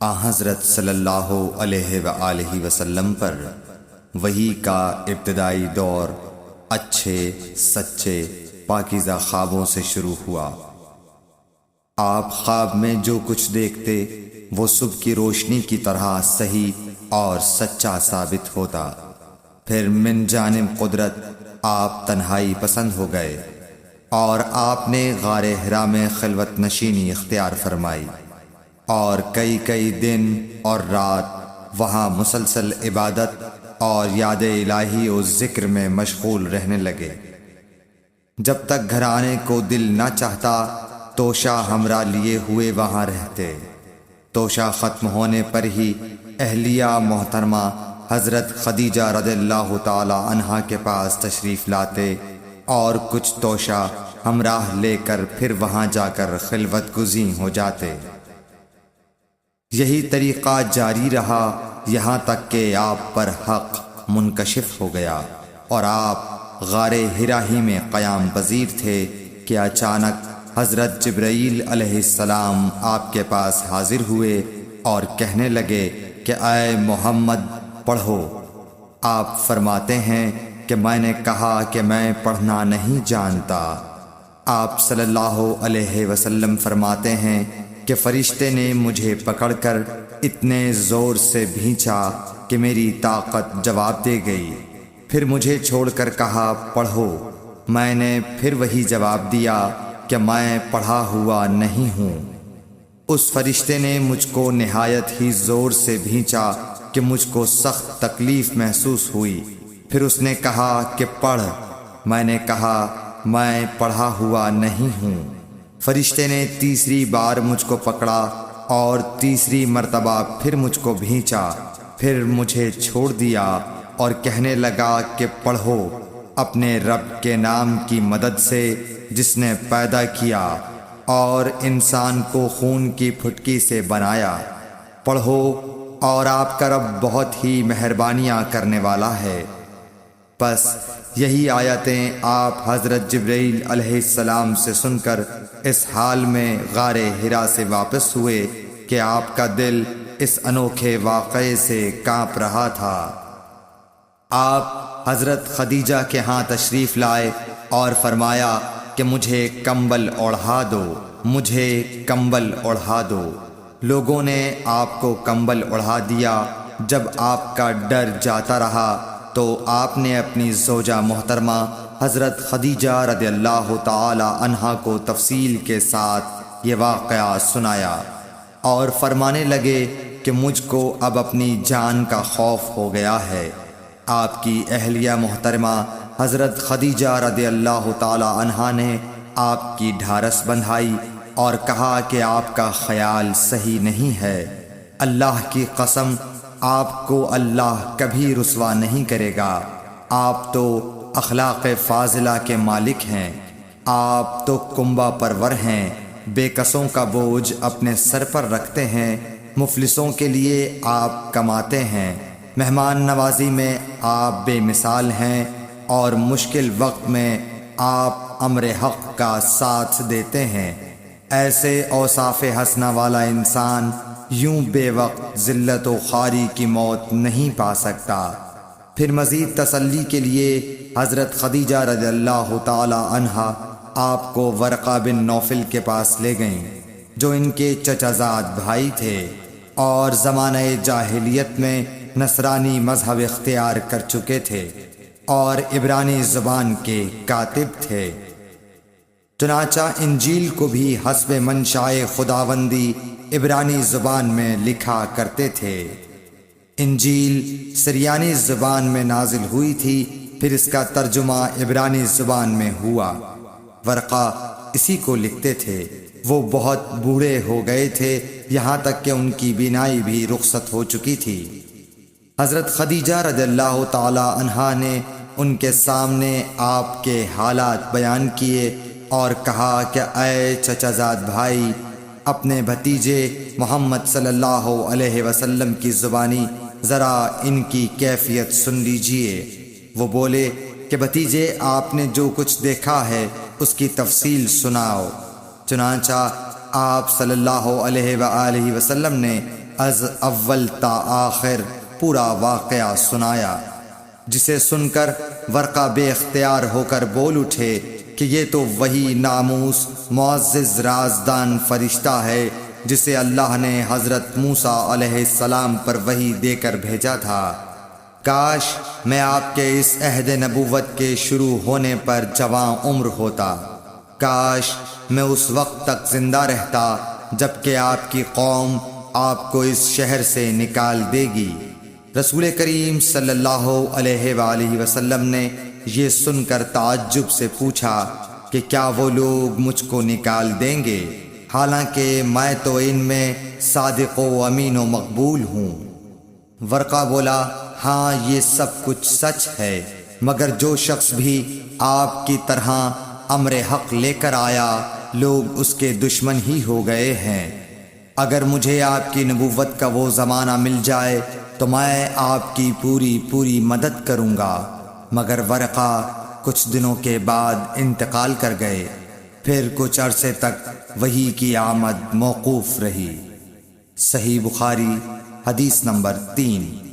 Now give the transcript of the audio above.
حضرت صلی اللہ علیہ وآلہ وسلم پر وحی کا ابتدائی دور اچھے سچے پاکیزہ خوابوں سے شروع ہوا۔ آپ خواب میں جو کچھ دیکھتے وہ صبح کی روشنی کی طرح صحیح اور سچا ثابت ہوتا۔ پھر من جانب قدرت آپ تنہائی پسند ہو گئے اور آپ نے غار حرا میں خلوت نشینی اختیار فرمائی اور کئی دن اور رات وہاں مسلسل عبادت اور یاد الہی و ذکر میں مشغول رہنے لگے۔ جب تک گھر آنے کو دل نہ چاہتا توشہ ہمراہ لیے ہوئے وہاں رہتے۔ توشہ ختم ہونے پر ہی اہلیہ محترمہ حضرت خدیجہ رضی اللہ تعالی عنہا کے پاس تشریف لاتے اور کچھ توشہ ہمراہ لے کر پھر وہاں جا کر خلوت گزین ہو جاتے۔ یہی طریقہ جاری رہا یہاں تک کہ آپ پر حق منکشف ہو گیا اور آپ غار حرا ہی میں قیام پذیر تھے کہ اچانک حضرت جبرائیل علیہ السلام آپ کے پاس حاضر ہوئے اور کہنے لگے کہ اے محمد پڑھو۔ آپ فرماتے ہیں کہ میں نے کہا کہ میں پڑھنا نہیں جانتا۔ آپ صلی اللہ علیہ وسلم فرماتے ہیں کہ فرشتے نے مجھے پکڑ کر اتنے زور سے بھینچا کہ میری طاقت جواب دے گئی۔ پھر مجھے چھوڑ کر کہا پڑھو۔ میں نے پھر وہی جواب دیا کہ میں پڑھا ہوا نہیں ہوں۔ اس فرشتے نے مجھ کو نہایت ہی زور سے بھینچا کہ مجھ کو سخت تکلیف محسوس ہوئی۔ پھر اس نے کہا کہ پڑھ۔ میں نے کہا میں پڑھا ہوا نہیں ہوں۔ فرشتے نے تیسری بار مجھ کو پکڑا اور تیسری مرتبہ پھر مجھ کو بھینچا۔ پھر مجھے چھوڑ دیا اور کہنے لگا کہ پڑھو اپنے رب کے نام کی مدد سے جس نے پیدا کیا اور انسان کو خون کی پھٹکی سے بنایا۔ پڑھو اور آپ کا رب بہت ہی مہربانیاں کرنے والا ہے۔ بس یہی آیتیں آپ حضرت جبرائیل علیہ السلام سے سن کر اس حال میں غار حرا سے واپس ہوئے کہ آپ کا دل اس انوکھے واقعے سے کانپ رہا تھا۔ آپ حضرت خدیجہ کے ہاں تشریف لائے اور فرمایا کہ مجھے کمبل اوڑھا دو، مجھے کمبل اوڑھا دو۔ لوگوں نے آپ کو کمبل اوڑھا دیا۔ جب آپ کا ڈر جاتا رہا تو آپ نے اپنی زوجہ محترمہ حضرت خدیجہ رضی اللہ تعالی عنہا کو تفصیل کے ساتھ یہ واقعہ سنایا اور فرمانے لگے کہ مجھ کو اب اپنی جان کا خوف ہو گیا ہے۔ آپ کی اہلیہ محترمہ حضرت خدیجہ رضی اللہ تعالی عنہا نے آپ کی ڈھارس بندھائی اور کہا کہ آپ کا خیال صحیح نہیں ہے۔ اللہ کی قسم آپ کو اللہ کبھی رسوا نہیں کرے گا۔ آپ تو اخلاق فاضلہ کے مالک ہیں۔ آپ تو کنبہ پرور ہیں، بے کسوں کا بوجھ اپنے سر پر رکھتے ہیں، مفلسوں کے لیے آپ کماتے ہیں، مہمان نوازی میں آپ بے مثال ہیں اور مشکل وقت میں آپ امر حق کا ساتھ دیتے ہیں۔ ایسے اوصاف حسنہ والا انسان یوں بے وقت ذلت و خواری کی موت نہیں پا سکتا۔ پھر مزید تسلی کے لیے حضرت خدیجہ رضی اللہ تعالی عنہا آپ کو ورقہ بن نوفل کے پاس لے گئیں جو ان کے چچا زاد بھائی تھے اور زمانہ جاہلیت میں نصرانی مذہب اختیار کر چکے تھے اور عبرانی زبان کے کاتب تھے۔ چنانچہ انجیل کو بھی حسب منشائے خداوندی عبرانی زبان میں لکھا کرتے تھے۔ انجیل سریانی زبان میں نازل ہوئی تھی، پھر اس کا ترجمہ عبرانی زبان میں ہوا۔ ورقہ اسی کو لکھتے تھے۔ وہ بہت بوڑھے ہو گئے تھے، یہاں تک کہ ان کی بینائی بھی رخصت ہو چکی تھی۔ حضرت خدیجہ رضی اللہ تعالی عنہا نے ان کے سامنے آپ کے حالات بیان کیے اور کہا کہ اے چچا زاد بھائی، اپنے بھتیجے محمد صلی اللہ علیہ وسلم کی زبانی ذرا ان کی کیفیت سن لیجئے۔ وہ بولے کہ بھتیجے آپ نے جو کچھ دیکھا ہے اس کی تفصیل سناؤ۔ چنانچہ آپ صلی اللہ علیہ وآلہ وسلم نے از اول تا آخر پورا واقعہ سنایا، جسے سن کر ورقہ بے اختیار ہو کر بول اٹھے کہ یہ تو وہی ناموس معزز رازدان فرشتہ ہے جسے اللہ نے حضرت موسیٰ علیہ السلام پر وحی دے کر بھیجا تھا۔ کاش میں آپ کے اس عہد نبوت کے شروع ہونے پر جواں عمر ہوتا، کاش میں اس وقت تک زندہ رہتا جب کہ آپ کی قوم آپ کو اس شہر سے نکال دے گی۔ رسول کریم صلی اللہ علیہ وآلہ وسلم نے یہ سن کر تعجب سے پوچھا کہ کیا وہ لوگ مجھ کو نکال دیں گے، حالانکہ میں تو ان میں صادق و امین و مقبول ہوں؟ ورقہ بولا، ہاں یہ سب کچھ سچ ہے، مگر جو شخص بھی آپ کی طرح امر حق لے کر آیا لوگ اس کے دشمن ہی ہو گئے ہیں۔ اگر مجھے آپ کی نبوت کا وہ زمانہ مل جائے تو میں آپ کی پوری مدد کروں گا، مگر ورقہ کچھ دنوں کے بعد انتقال کر گئے، پھر کچھ عرصے تک وحی کی آمد موقوف رہی۔ صحیح بخاری حدیث نمبر 3۔